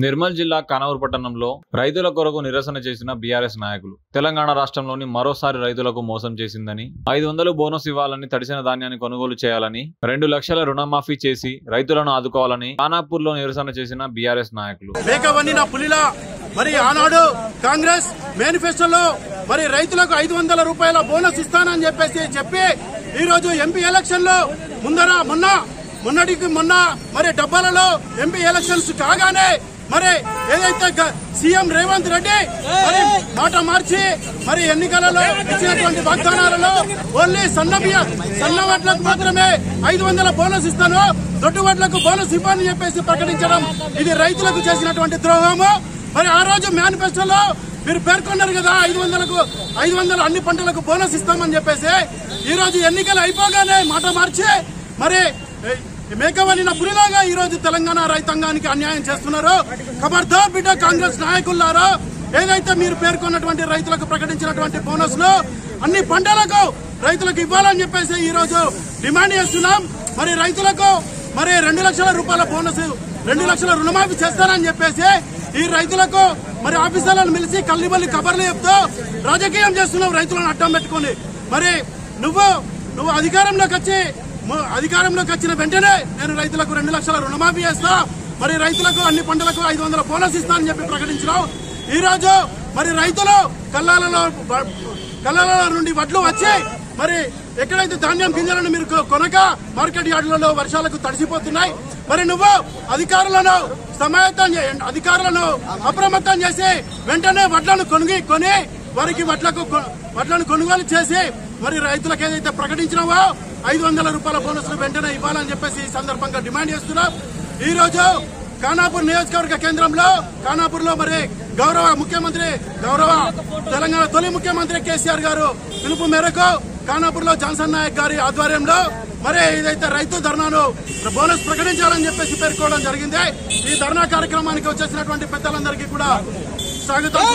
నిర్మల్ జిల్లా కానూరు పట్టణంలో రైతుల కొరకు నిరసన చేసిన బీఆర్ఎస్ నాయకులు తెలంగాణ రాష్ట్రంలోని మరోసారి రైతులకు మోసం చేసిందని 500 బోనస్ ఇవ్వాలని, తడిసిన ధాన్యాన్ని కొనుగోలు చేయాలని, 2 లక్షల రుణమాఫీ చేసి రైతులను ఆదుకోవాలని ఖానాపూర్ లో నిరసన చేసిన బీఆర్ఎస్ నాయకులు మరి ఆనాడు కాంగ్రెస్ మేనిఫెస్టోలో మరి రైతులకు 500 రూపాయల బోనస్ ఇస్తానని చెప్పి ఈ రోజు ఎంపీ ఎలక్షన్ లో మొన్నటికి మరి డబ్బాలలో ఎంపీ ఎలక్షన్స్ కాగానే మరి ఏదైతే సీఎం రేవంత్ రెడ్డి మరి మాట మార్చి మరి ఎన్నికలలో ఇచ్చినటువంటి వాగ్దానాలలో ఓన్లీ సన్న వడ్లకు మాత్రమే 500 బోనస్ ఇస్తాను, దొడ్డు వడ్లకు బోనస్ ఇవ్వని చెప్పేసి ప్రకటించడం ఇది రైతులకు చేసినటువంటి ద్రోహము. మరి ఆ రోజు మేనిఫెస్టోలో మీరు పేర్కొన్నారు కదా 500 అన్ని పంటలకు బోనస్ ఇస్తామని చెప్పేసి ఈ రోజు ఎన్నికలు అయిపోగానే మాట మార్చి మరి మేకవనిన పులిలాగా ఈ రోజు తెలంగాణ రైతాంగానికి అన్యాయం చేస్తున్నారు. ఖబర్దార్ బిడ్డ కాంగ్రెస్ నాయకులారా, ఏదైతే మీరు పేర్కొన్నటువంటి రైతులకు ప్రకటించినటువంటి బోనస్ లో అన్ని పంటలకు రైతులకు ఇవ్వాలని చెప్పేసి ఈ రోజు డిమాండ్ చేస్తున్నాం. మరి రైతులకు మరి 2 లక్షల రూపాయల బోనస్, 2 లక్షల రుణమాఫీ చేస్తారని చెప్పేసి ఈ రైతులకు మరి ఆఫీసర్లను పిలిచి కల్లిబల్లి కబర్లు చెప్తూ రాజకీయం చేస్తున్నావు రైతులను అడ్డం పెట్టుకుని. మరి నువ్వు అధికారంలోకి వచ్చిన వెంటనే నేను రైతులకు 2 లక్షల రుణమాఫీ చేస్తా, మరి రైతులకు అన్ని పంటలకు 500 బోనస్ ఇస్తా అని చెప్పి ప్రకటించినావు. ఈ రోజు మరి రైతులు కళ్ళాలలో నుండి వడ్లు వచ్చి మరి ఎక్కడైతే ధాన్యం గింజలను మీరు కొనక మార్కెట్ యార్డులలో వర్షాలకు తడిసిపోతున్నాయి. మరి నువ్వు అధికారులను అప్రమత్తం చేసి వెంటనే వడ్లను కొని వారికి వడ్లను కొనుగోలు చేసి మరి రైతులకు ఏదైతే ప్రకటించినావో 500 రూపాయల బోనస్ వెంటనే ఇవ్వాలని చెప్పేసి ఈ సందర్భంగా డిమాండ్ చేస్తున్నాం. ఈ రోజు ఖానాపూర్ నియోజకవర్గ కేంద్రంలో ఖానాపూర్ లో మరి గౌరవ తెలంగాణ తొలి ముఖ్యమంత్రి కేసీఆర్ గారు పిలుపు మేరకు ఖానాపూర్ లో జాన్సన్ నాయక్ గారి ఆధ్వర్యంలో మరి ఏదైతే రైతు ధర్నాను బోనస్ ప్రకటించాలని చెప్పేసి పేర్కోవడం జరిగింది. ఈ ధర్నా కార్యక్రమానికి వచ్చేసినటువంటి పెద్దలందరికీ కూడా స్వాగతం.